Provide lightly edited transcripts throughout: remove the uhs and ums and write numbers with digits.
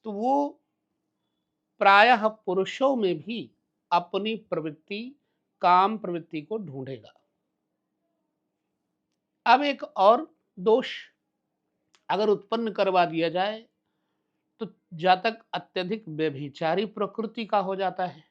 तो वो प्रायः पुरुषों में भी अपनी प्रवृत्ति, काम प्रवृत्ति को ढूँढेगा। अब एक और दोष अगर उत्पन्न करवा दिया जाए, तो जातक अत्यधिक व्यभिचारी प्रकृति का हो जाता है।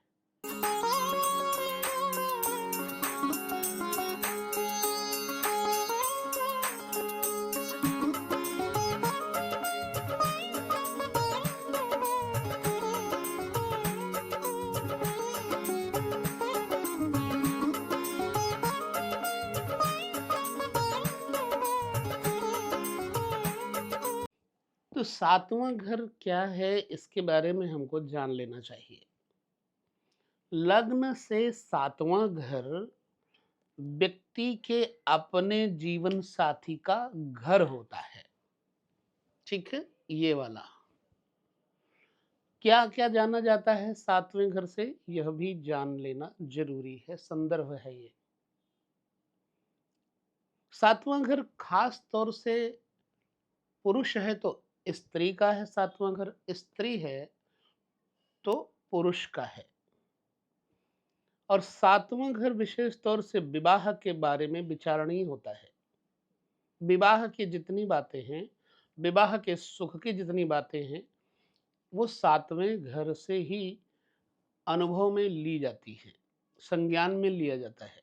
तो सातवां घर क्या है, इसके बारे में हमको जान लेना चाहिए। लग्न से सातवां घर व्यक्ति के अपने जीवन साथी का घर होता है। ठीक है, ये वाला क्या क्या जाना जाता है सातवें घर से, यह भी जान लेना जरूरी है, संदर्भ है ये। सातवां घर खास तौर से पुरुष है तो स्त्री का है, सातवां घर स्त्री है तो पुरुष का है। और सातवां घर विशेष तौर से विवाह के बारे में विचारणीय होता है। विवाह की जितनी बातें हैं, विवाह के सुख की जितनी बातें हैं, वो सातवें घर से ही अनुभव में ली जाती हैं, संज्ञान में लिया जाता है।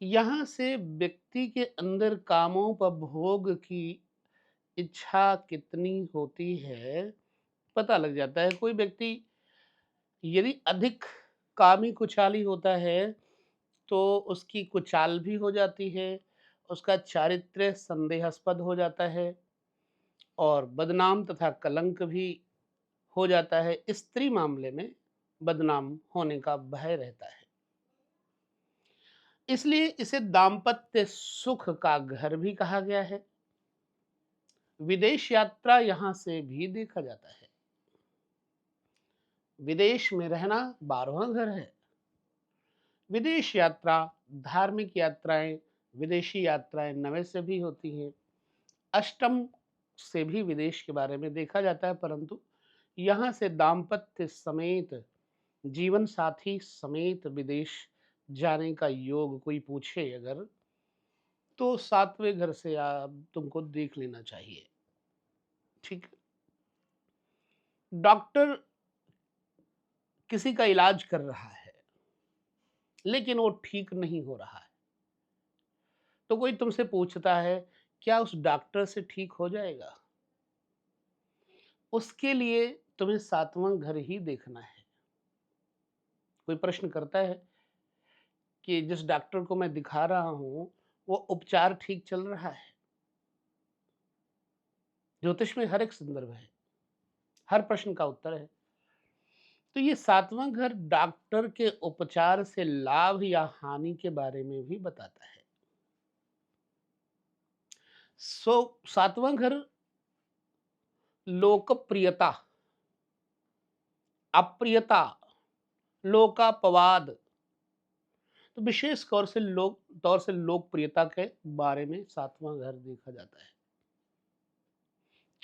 यहाँ से व्यक्ति के अंदर कामोपभोग की इच्छा कितनी होती है पता लग जाता है। कोई व्यक्ति यदि अधिक कामी कुचाली होता है तो उसकी कुचाल भी हो जाती है, उसका चारित्र्य संदेहास्पद हो जाता है और बदनाम तथा कलंक भी हो जाता है। स्त्री मामले में बदनाम होने का भय रहता है। इसलिए इसे दाम्पत्य सुख का घर भी कहा गया है। विदेश यात्रा यहाँ से भी देखा जाता है। विदेश में रहना 12वां घर है। विदेश यात्रा, धार्मिक यात्राएं, विदेशी यात्राएं नवे से भी होती हैं। अष्टम से भी विदेश के बारे में देखा जाता है, परंतु यहाँ से दाम्पत्य समेत, जीवन साथी समेत विदेश जाने का योग कोई पूछे अगर, तो सातवें घर से आप तुमको देख लेना चाहिए। ठीक। डॉक्टर किसी का इलाज कर रहा है लेकिन वो ठीक नहीं हो रहा है, तो कोई तुमसे पूछता है क्या उस डॉक्टर से ठीक हो जाएगा? उसके लिए तुम्हें सातवां घर ही देखना है। कोई प्रश्न करता है कि जिस डॉक्टर को मैं दिखा रहा हूं वो उपचार ठीक चल रहा है? ज्योतिष में हर एक संदर्भ है, हर प्रश्न का उत्तर है। तो ये सातवां घर डॉक्टर के उपचार से लाभ या हानि के बारे में भी बताता है। सो सातवां घर लोकप्रियता, अप्रियता, लोकापवाद, तो विशेष तौर से लोकप्रियता के बारे में सातवां घर देखा जाता है।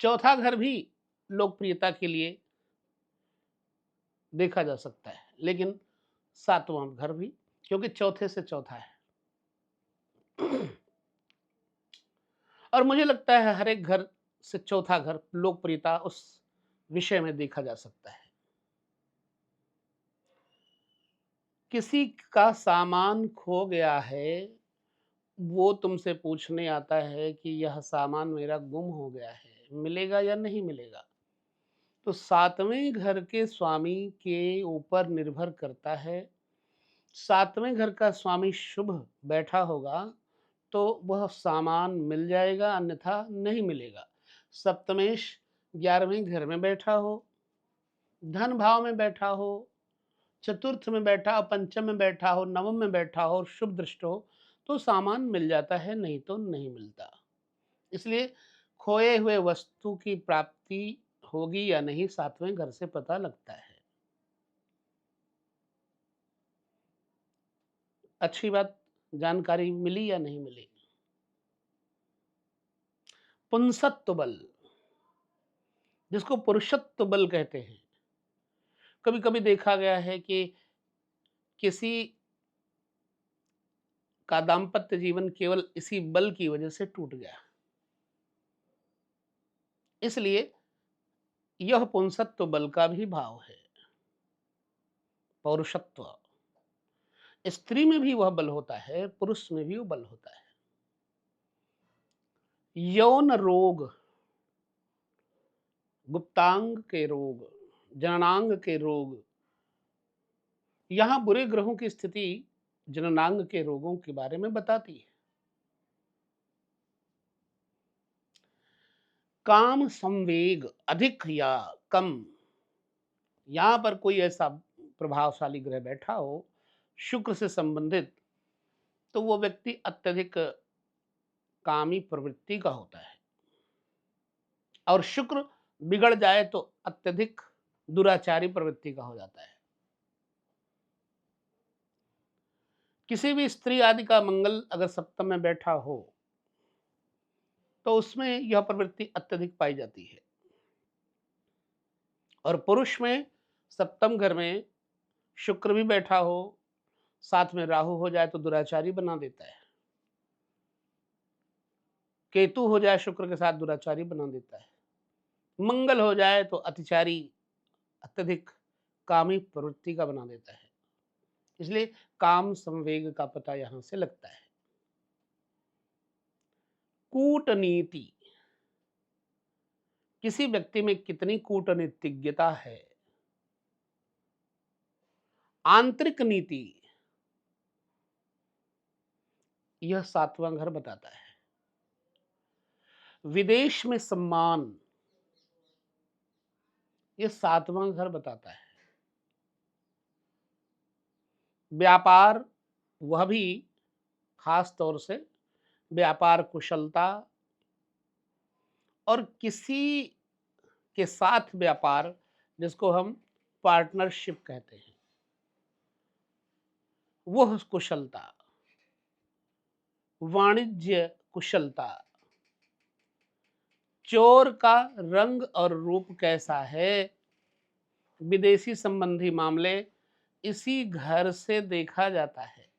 चौथा घर भी लोकप्रियता के लिए देखा जा सकता है, लेकिन सातवां घर भी, क्योंकि चौथे से चौथा है। और मुझे लगता है हर एक घर से चौथा घर लोकप्रियता उस विषय में देखा जा सकता है। किसी का सामान खो गया है, वो तुमसे पूछने आता है कि यह सामान मेरा गुम हो गया है, मिलेगा या नहीं मिलेगा? तो सातवें घर के स्वामी के ऊपर निर्भर करता है। सातवें घर का स्वामी शुभ बैठा होगा तो वह सामान मिल जाएगा, अन्यथा नहीं मिलेगा। सप्तमेश 11वें घर में बैठा हो, धन भाव में बैठा हो, चतुर्थ में बैठा हो, पंचम में बैठा हो, नवम में बैठा हो और शुभ दृष्ट हो, तो सामान मिल जाता है, नहीं तो नहीं मिलता। इसलिए खोए हुए वस्तु की प्राप्ति होगी या नहीं, सातवें घर से पता लगता है। अच्छी बात, जानकारी मिली या नहीं मिली? पुंसत्व बल, जिसको पुरुषत्व बल कहते हैं। कभी कभी देखा गया है कि किसी का दाम्पत्य जीवन केवल इसी बल की वजह से टूट गया। इसलिए यह पुंसत्व बल का भी भाव है। पौरुषत्व, स्त्री में भी वह बल होता है, पुरुष में भी वो बल होता है। यौन रोग, गुप्तांग के रोग, जननांग के रोग, यहाँ बुरे ग्रहों की स्थिति जननांग के रोगों के बारे में बताती है। काम संवेग अधिक या कम, यहाँ पर कोई ऐसा प्रभावशाली ग्रह बैठा हो शुक्र से संबंधित, तो वो व्यक्ति अत्यधिक कामी प्रवृत्ति का होता है। और शुक्र बिगड़ जाए तो अत्यधिक दुराचारी प्रवृत्ति का हो जाता है। किसी भी स्त्री आदि का मंगल अगर सप्तम में बैठा हो तो उसमें यह प्रवृत्ति अत्यधिक पाई जाती है। और पुरुष में सप्तम घर में शुक्र भी बैठा हो, साथ में राहु हो जाए तो दुराचारी बना देता है। केतु हो जाए शुक्र के साथ दुराचारी बना देता है। मंगल हो जाए तो अतिचारी, अत्यधिक कामी प्रवृत्ति का बना देता है। इसलिए काम संवेग का पता यहां से लगता है। कूटनीति, किसी व्यक्ति में कितनी कूटनीतिज्ञता है। आंतरिक नीति, यह सातवां घर बताता है। विदेश में सम्मान, यह सातवां घर बताता है। व्यापार, वह भी खास तौर से व्यापार कुशलता और किसी के साथ व्यापार, जिसको हम पार्टनरशिप कहते हैं, वह कुशलता, वाणिज्य कुशलता। चोर का रंग और रूप कैसा है, विदेशी संबंधी मामले इसी घर से देखा जाता है।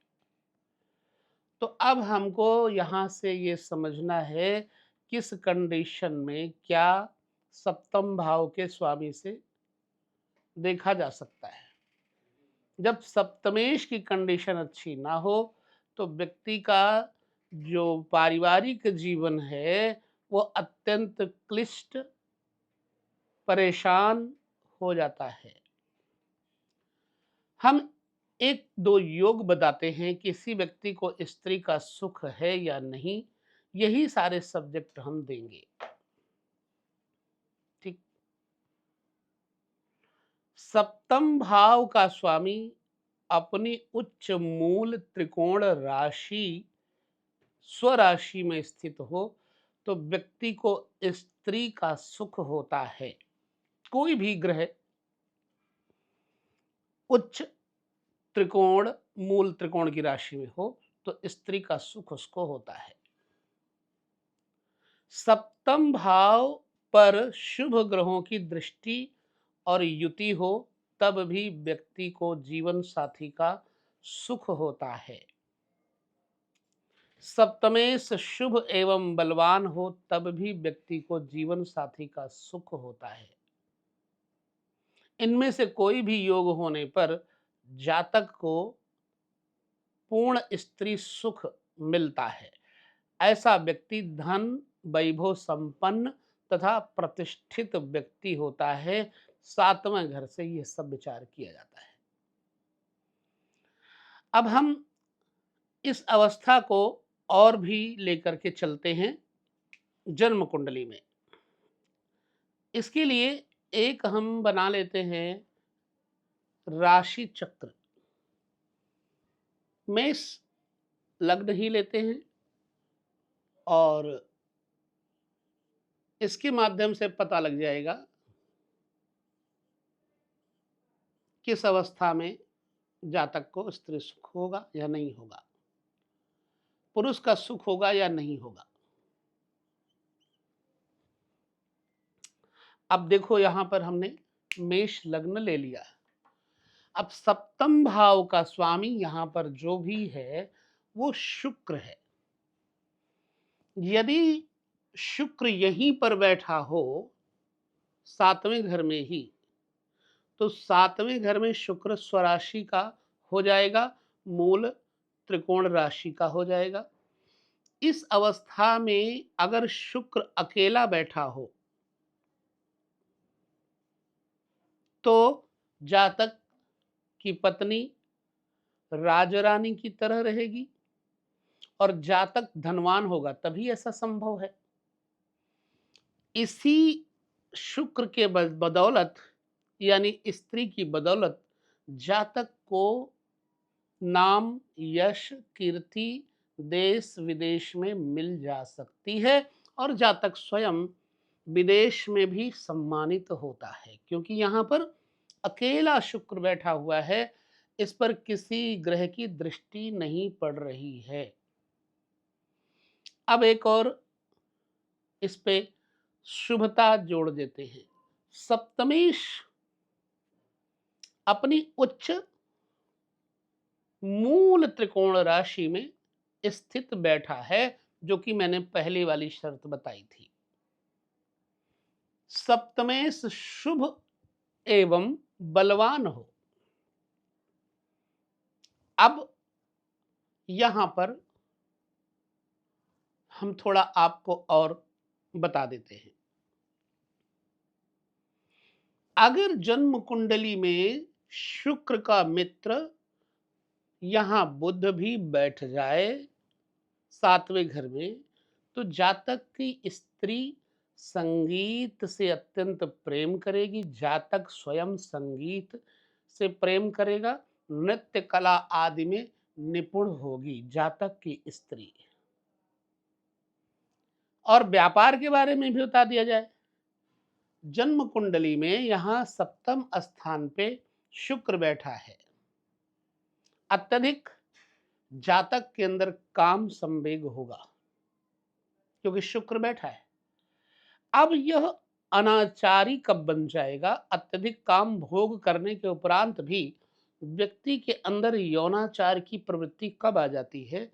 तो अब हमको यहां से ये समझना है किस कंडीशन में क्या सप्तम भाव के स्वामी से देखा जा सकता है। जब सप्तमेश की कंडीशन अच्छी ना हो तो व्यक्ति का जो पारिवारिक जीवन है वो अत्यंत क्लिष्ट, परेशान हो जाता है। हम एक दो योग बताते हैं, किसी व्यक्ति को स्त्री का सुख है या नहीं, यही सारे सब्जेक्ट हम देंगे। ठीक। सप्तम भाव का स्वामी अपनी उच्च मूल त्रिकोण राशि स्वराशि में स्थित हो तो व्यक्ति को स्त्री का सुख होता है। कोई भी ग्रह उच्च त्रिकोण, मूल त्रिकोण की राशि में हो तो स्त्री का सुख उसको होता है। सप्तम भाव पर शुभ ग्रहों की दृष्टि और युति हो तब भी व्यक्ति को जीवन साथी का सुख होता है। सप्तमेश शुभ एवं बलवान हो तब भी व्यक्ति को जीवन साथी का सुख होता है। इनमें से कोई भी योग होने पर जातक को पूर्ण स्त्री सुख मिलता है। ऐसा व्यक्ति धन, वैभव संपन्न तथा प्रतिष्ठित व्यक्ति होता है। सातवें घर से यह सब विचार किया जाता है। अब हम इस अवस्था को और भी लेकर के चलते हैं जन्म कुंडली में। इसके लिए एक हम बना लेते हैं राशि चक्र। मेष लग्न ही लेते हैं और इसके माध्यम से पता लग जाएगा किस अवस्था में जातक को स्त्री सुख होगा या नहीं होगा, पुरुष का सुख होगा या नहीं होगा। अब देखो यहां पर हमने मेष लग्न ले लिया। अब सप्तम भाव का स्वामी यहां पर जो भी है वो शुक्र है। यदि शुक्र यहीं पर बैठा हो सातवें घर में ही, तो सातवें घर में शुक्र स्वराशि का हो जाएगा, मूल त्रिकोण राशि का हो जाएगा। इस अवस्था में अगर शुक्र अकेला बैठा हो तो जातक की पत्नी राजरानी की तरह रहेगी और जातक धनवान होगा, तभी ऐसा संभव है। इसी शुक्र के बदौलत यानी स्त्री की बदौलत जातक को नाम, यश, कीर्ति देश विदेश में मिल जा सकती है और जातक स्वयं विदेश में भी सम्मानित होता है, क्योंकि यहाँ पर अकेला शुक्र बैठा हुआ है, इस पर किसी ग्रह की दृष्टि नहीं पड़ रही है। अब एक और इस पे शुभता जोड़ देते हैं। सप्तमेश अपनी उच्च मूल त्रिकोण राशि में स्थित बैठा है, जो कि मैंने पहले वाली शर्त बताई थी। सप्तमेश शुभ एवं बलवान हो। अब यहां पर हम थोड़ा आपको और बता देते हैं। अगर जन्म कुंडली में शुक्र का मित्र यहां बुध भी बैठ जाए सातवें घर में, तो जातक की स्त्री संगीत से अत्यंत प्रेम करेगी, जातक स्वयं संगीत से प्रेम करेगा, नृत्य कला आदि में निपुण होगी जातक की स्त्री। और व्यापार के बारे में भी बता दिया जाए। जन्म कुंडली में यहां सप्तम स्थान पे शुक्र बैठा है, अत्यधिक जातक के अंदर काम संवेग होगा क्योंकि शुक्र बैठा है। अब यह अनाचारी कब बन जाएगा? अत्यधिक काम भोग करने के उपरांत भी व्यक्ति के अंदर यौनाचार की प्रवृत्ति कब आ जाती है?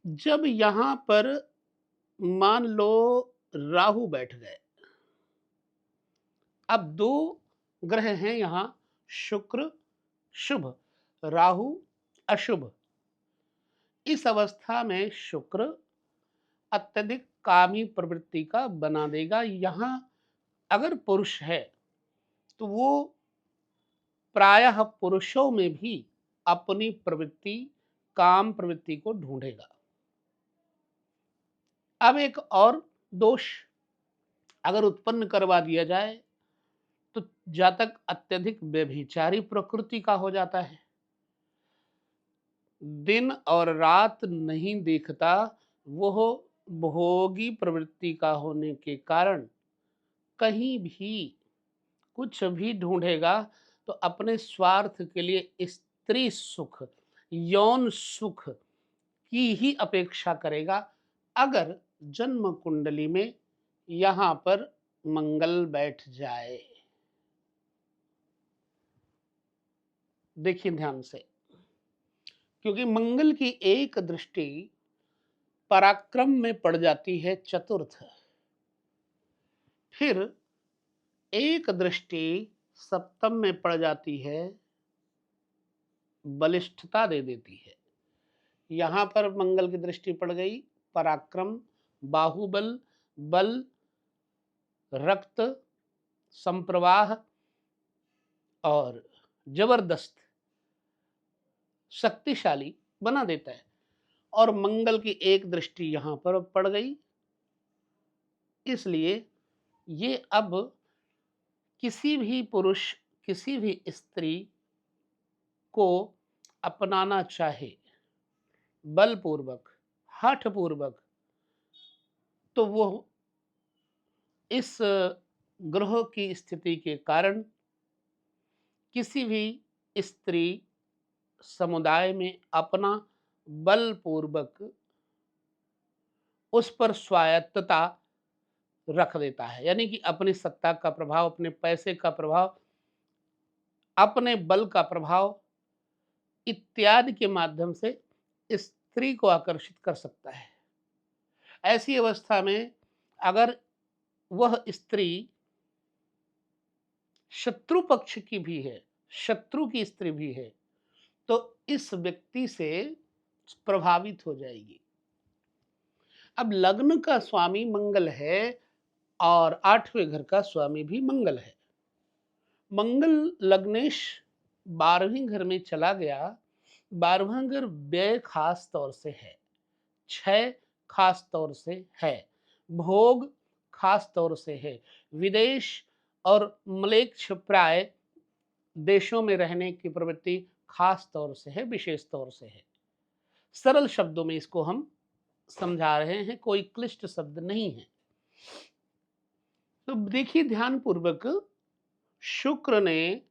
जब यहां पर मान लो राहु बैठ गए। अब दो ग्रह हैं यहां, शुक्र शुभ, राहु अशुभ। इस अवस्था में शुक्र अत्यधिक कामी प्रवृत्ति का बना देगा। यहां अगर पुरुष है तो वो प्रायः पुरुषों में भी अपनी प्रवृत्ति, काम प्रवृत्ति को ढूंढेगा। अब एक और दोष अगर उत्पन्न करवा दिया जाए तो जातक अत्यधिक व्यभिचारी प्रकृति का हो जाता है, दिन और रात नहीं देखता, वह भोगी प्रवृत्ति का होने के कारण कहीं भी कुछ भी ढूंढेगा तो अपने स्वार्थ के लिए स्त्री सुख, यौन सुख की ही अपेक्षा करेगा। अगर जन्म कुंडली में यहां पर मंगल बैठ जाए, देखिए ध्यान से, क्योंकि मंगल की एक दृष्टि पराक्रम में पड़ जाती है चतुर्थ, फिर एक दृष्टि सप्तम में पड़ जाती है, बलिष्ठता दे देती है। यहां पर मंगल की दृष्टि पड़ गई, पराक्रम, बाहुबल, बल, रक्त संप्रवाह और जबरदस्त शक्तिशाली बना देता है। और मंगल की एक दृष्टि यहां पर पड़ गई, इसलिए ये अब किसी भी पुरुष, किसी भी स्त्री को अपनाना चाहे बलपूर्वक, हठपूर्वक, तो वो इस ग्रह की स्थिति के कारण किसी भी स्त्री समुदाय में अपना बलपूर्वक उस पर स्वायत्तता रख देता है। यानी कि अपनी सत्ता का प्रभाव, अपने पैसे का प्रभाव, अपने बल का प्रभाव इत्यादि के माध्यम से स्त्री को आकर्षित कर सकता है। ऐसी अवस्था में अगर वह स्त्री शत्रु पक्ष की भी है, शत्रु की स्त्री भी है, तो इस व्यक्ति से प्रभावित हो जाएगी। अब लग्न का स्वामी मंगल है और 8वें घर का स्वामी भी मंगल है। मंगल लग्नेश 12वें घर में चला गया। 12वां घर व्यय खास तौर से है, क्षय खास तौर से है, भोग खास तौर से है, विदेश और म्लेच्छ प्राय देशों में रहने की प्रवृत्ति खास तौर से है, विशेष तौर से है। सरल शब्दों में इसको हम समझा रहे हैं, कोई क्लिष्ट शब्द नहीं है। तो देखिए ध्यान पूर्वक, शुक्र ने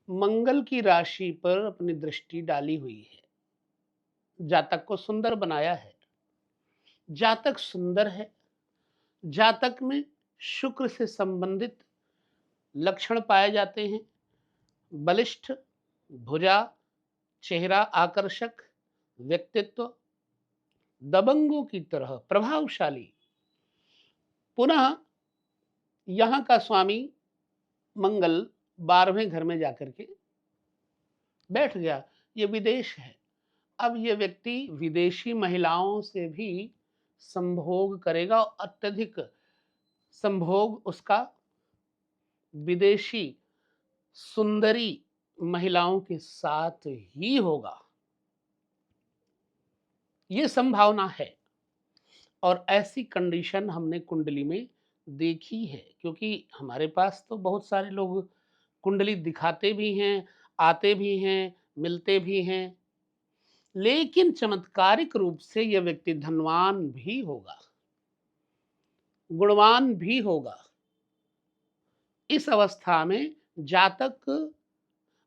मंगल की राशि पर अपनी दृष्टि डाली हुई है, जातक को सुंदर बनाया है। जातक सुंदर है, जातक में शुक्र से संबंधित लक्षण पाए जाते हैं। बलिष्ठ, भुजा, चेहरा आकर्षक, व्यक्तित्व दबंगों की तरह प्रभावशाली। पुनः यहाँ का स्वामी मंगल 12वें घर में जाकर के बैठ गया, ये विदेश है। अब ये व्यक्ति विदेशी महिलाओं से भी संभोग करेगा और अत्यधिक संभोग उसका विदेशी सुंदरी महिलाओं के साथ ही होगा, ये संभावना है। और ऐसी कंडीशन हमने कुंडली में देखी है, क्योंकि हमारे पास तो बहुत सारे लोग कुंडली दिखाते भी हैं, आते भी हैं, मिलते भी हैं, लेकिन चमत्कारिक रूप से यह व्यक्ति धनवान भी होगा, गुणवान भी होगा। इस अवस्था में जातक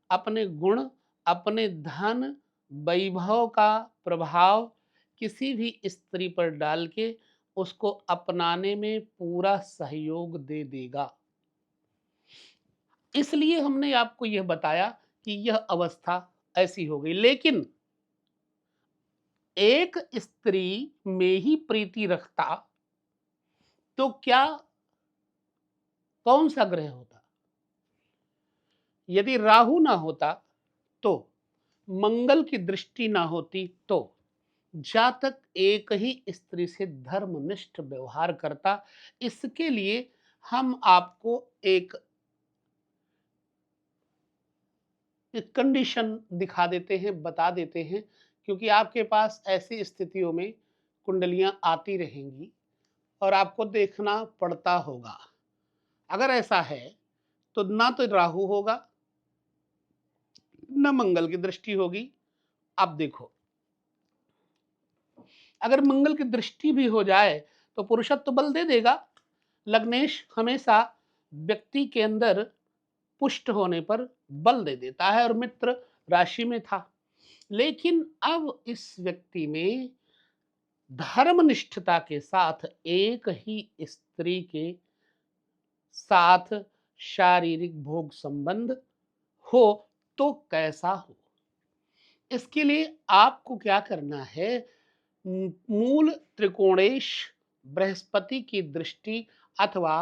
अपने गुण, अपने धन, वैभव का प्रभाव किसी भी स्त्री पर डाल के उसको अपनाने में पूरा सहयोग दे देगा। इसलिए हमने आपको यह बताया कि यह अवस्था ऐसी हो गई। लेकिन एक स्त्री में ही प्रीति रखता तो क्या, कौन सा ग्रह होता? यदि राहु ना होता तो, मंगल की दृष्टि ना होती तो, जातक एक ही स्त्री से धर्मनिष्ठ व्यवहार करता। इसके लिए हम आपको एक कंडीशन दिखा देते हैं, बता देते हैं, क्योंकि आपके पास ऐसी स्थितियों में कुंडलियां आती रहेंगी और आपको देखना पड़ता होगा। अगर ऐसा है तो ना तो राहु होगा, न मंगल की दृष्टि होगी। अब देखो, अगर मंगल की दृष्टि भी हो जाए तो पुरुषत्व बल दे देगा। लग्नेश हमेशा व्यक्ति के अंदर पुष्ट होने पर बल दे देता है और मित्र राशि में था। लेकिन अब इस व्यक्ति में धर्मनिष्ठता के साथ एक ही स्त्री के साथ शारीरिक भोग संबंध हो तो कैसा हो? इसके लिए आपको क्या करना है? मूल त्रिकोणेश बृहस्पति की दृष्टि अथवा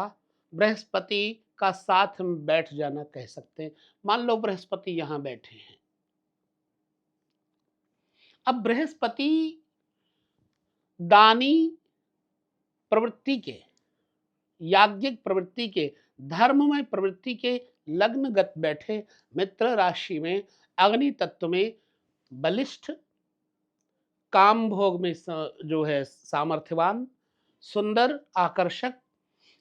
बृहस्पति का साथ में बैठ जाना कह सकते हैं। मान लो बृहस्पति यहां बैठे हैं। अब बृहस्पति दानी प्रवृत्ति के, याज्ञिक प्रवृत्ति के, धर्ममय प्रवृत्ति के लग्नगत बैठे मित्र राशि में, अग्नि तत्व में, बलिष्ठ, काम भोग में जो है सामर्थ्यवान, सुंदर, आकर्षक,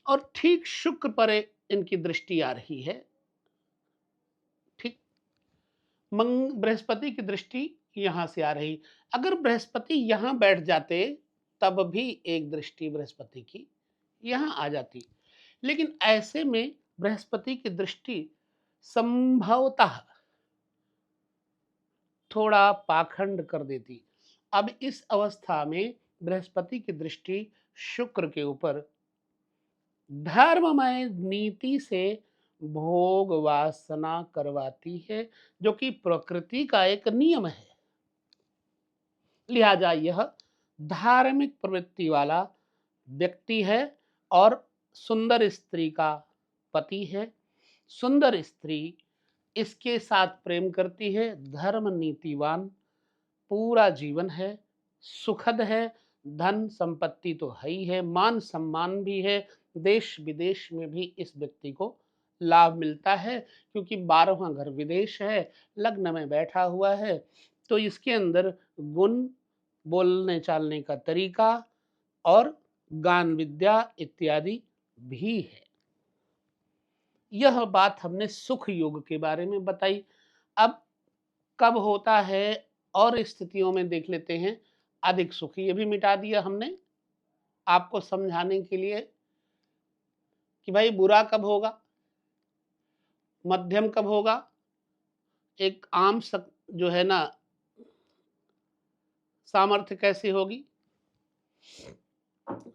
और ठीक शुक्र पर इनकी दृष्टि आ रही है। ठीक बृहस्पति की दृष्टि यहां से आ रही। अगर बृहस्पति यहां बैठ जाते तब भी एक दृष्टि बृहस्पति की यहां आ जाती, लेकिन ऐसे में बृहस्पति की दृष्टि संभवतः थोड़ा पाखंड कर देती। अब इस अवस्था में बृहस्पति की दृष्टि शुक्र के ऊपर धर्ममय नीति से भोग वासना करवाती है, जो कि प्रकृति का एक नियम है। लिहाजा यह धार्मिक प्रवृत्ति वाला व्यक्ति है और सुंदर स्त्री का पति है। सुंदर स्त्री इसके साथ प्रेम करती है, धर्म नीतिवान, पूरा जीवन है, सुखद है, धन संपत्ति तो है ही है, मान सम्मान भी है, देश विदेश में भी इस व्यक्ति को लाभ मिलता है, क्योंकि 12वां घर विदेश है, लग्न में बैठा हुआ है, तो इसके अंदर गुण, बोलने चालने का तरीका और गान विद्या इत्यादि भी है। यह बात हमने सुख योग के बारे में बताई। अब कब होता है और स्थितियों में देख लेते हैं अधिक सुख, ये भी मिटा दिया हमने आपको समझाने के लिए कि भाई बुरा कब होगा, मध्यम कब होगा, एक आम जो है ना सामर्थ्य कैसी होगी।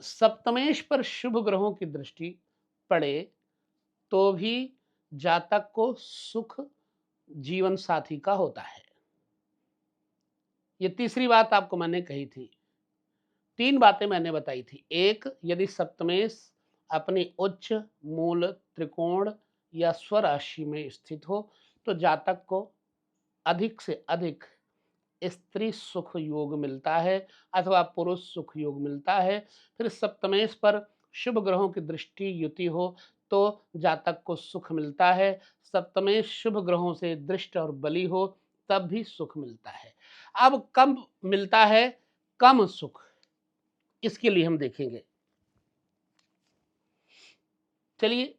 सप्तमेश पर शुभ ग्रहों की दृष्टि पड़े तो भी जातक को सुख जीवन साथी का होता है। ये तीसरी बात आपको मैंने कही थी। 3 बातें मैंने बताई थी। एक, यदि सप्तमेश अपनी उच्च, मूल, त्रिकोण या स्वराशि में स्थित हो तो जातक को अधिक से अधिक स्त्री सुख योग मिलता है अथवा पुरुष सुख योग मिलता है। फिर सप्तमेश पर शुभ ग्रहों की दृष्टि युति हो तो जातक को सुख मिलता है। सप्तमेश शुभ ग्रहों से दृष्ट और बली हो तब भी सुख मिलता है। अब कब मिलता है कम सुख, इसके लिए हम देखेंगे। चलिए,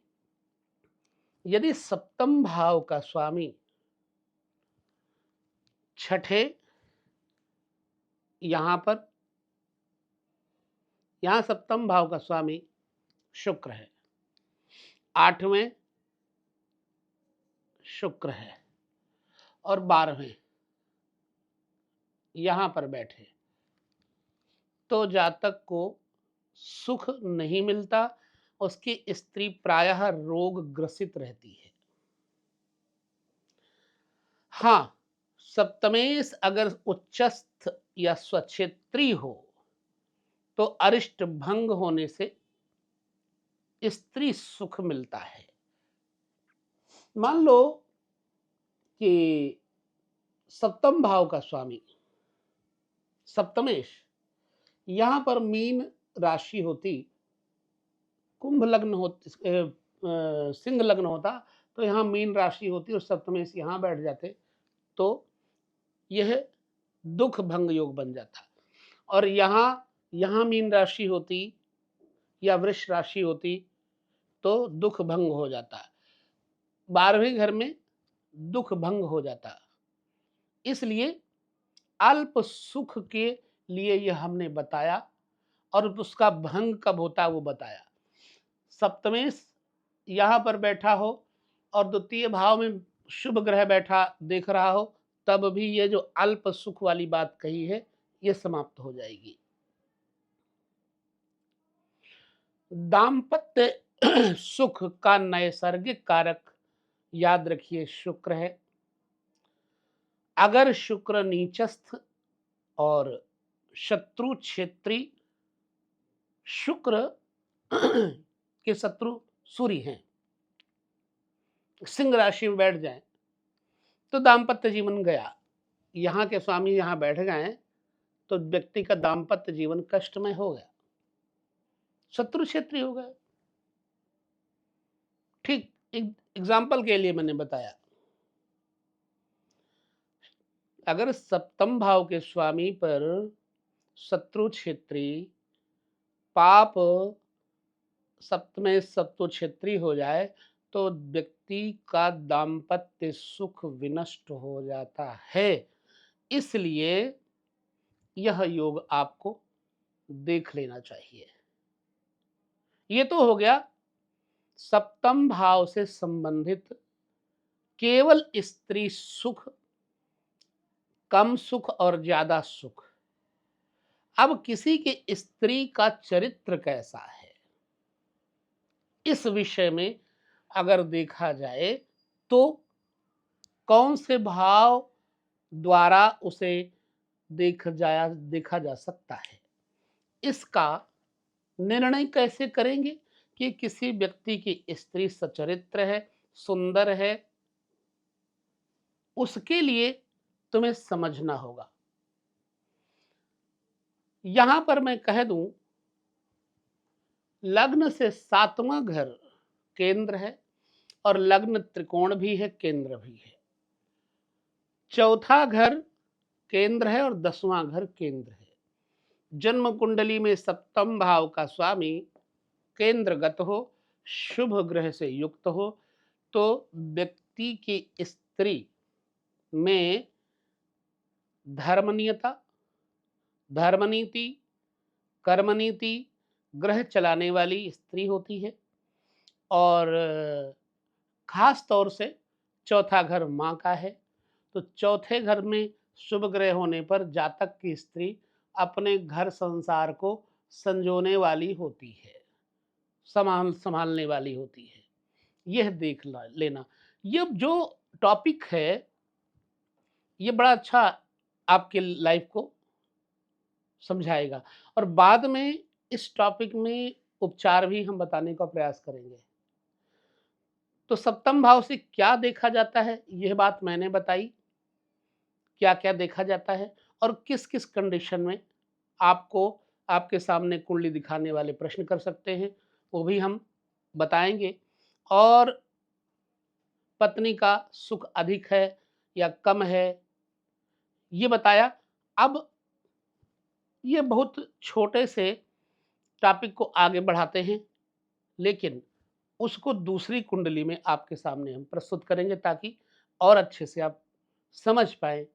यदि सप्तम भाव का स्वामी छठे, यहां सप्तम भाव का स्वामी शुक्र है, 8वें शुक्र है और 12वें यहां पर बैठे, तो जातक को सुख नहीं मिलता, उसकी स्त्री प्रायः रोग ग्रसित रहती है। हाँ, सप्तमेश अगर उच्चस्थ या स्वक्षेत्री हो तो अरिष्ट भंग होने से स्त्री सुख मिलता है। मान लो कि सप्तम भाव का स्वामी सप्तमेश यहां पर मीन राशि होती, कुंभ लग्न होती, सिंह लग्न होता, तो यहाँ मीन राशि होती और सप्तमेश यहाँ बैठ जाते तो यह दुख भंग योग बन जाता। और यहाँ मीन राशि होती या वृष राशि होती तो दुख भंग हो जाता, 12वें घर में दुख भंग हो जाता। इसलिए अल्प सुख के लिए यह हमने बताया और उसका भंग कब होता वो बताया। सप्तमेश यहाँ पर बैठा हो और द्वितीय भाव में शुभ ग्रह बैठा देख रहा हो तब भी ये जो अल्प सुख वाली बात कही है ये समाप्त हो जाएगी। दाम्पत्य सुख का नैसर्गिक कारक याद रखिए शुक्र है। अगर शुक्र नीचस्थ और शत्रु क्षेत्री, शुक्र के शत्रु सूर्य हैं, सिंह राशि में बैठ जाएं तो दाम्पत्य जीवन गया। यहाँ के स्वामी यहाँ बैठ गए तो व्यक्ति का दाम्पत्य जीवन कष्टमय हो गया, शत्रु क्षेत्री हो गए। ठीक एग्जाम्पल के लिए मैंने बताया, अगर सप्तम भाव के स्वामी पर शत्रु क्षेत्री पाप सप्तमें शत्रु क्षेत्री हो जाए तो व्यक्ति का दाम्पत्य सुख विनष्ट हो जाता है। इसलिए यह योग आपको देख लेना चाहिए। ये तो हो गया सप्तम भाव से संबंधित केवल स्त्री सुख, कम सुख और ज्यादा सुख। अब किसी के स्त्री का चरित्र कैसा है, इस विषय में अगर देखा जाए तो कौन से भाव द्वारा उसे देखा जा सकता है, इसका निर्णय कैसे करेंगे कि किसी व्यक्ति की स्त्री सचरित्र है, सुंदर है, उसके लिए तुम्हें समझना होगा। यहां पर मैं कह दूं, लग्न से 7वां घर केंद्र है और लग्न त्रिकोण भी है, केंद्र भी है। चौथा घर केंद्र है और 10वां घर केंद्र है। जन्म कुंडली में सप्तम भाव का स्वामी केंद्रगत हो, शुभ ग्रह से युक्त हो, तो व्यक्ति की स्त्री में धर्मनीयता, धर्मनीति, कर्मनीति, ग्रह चलाने वाली स्त्री होती है। और खास तौर से चौथा घर माँ का है, तो चौथे घर में शुभ ग्रह होने पर जातक की स्त्री अपने घर संसार को संजोने वाली होती है, संभालने वाली होती है। यह देख लेना। ये जो टॉपिक है, ये बड़ा अच्छा आपके लाइफ को समझाएगा और बाद में इस टॉपिक में उपचार भी हम बताने का प्रयास करेंगे। तो सप्तम भाव से क्या देखा जाता है, यह बात मैंने बताई। क्या क्या देखा जाता है और किस किस कंडीशन में आपको आपके सामने कुंडली दिखाने वाले प्रश्न कर सकते हैं, वो भी हम बताएंगे। और पत्नी का सुख अधिक है या कम है, ये बताया। अब ये बहुत छोटे से टॉपिक को आगे बढ़ाते हैं, लेकिन उसको दूसरी कुंडली में आपके सामने हम प्रस्तुत करेंगे ताकि और अच्छे से आप समझ पाएँ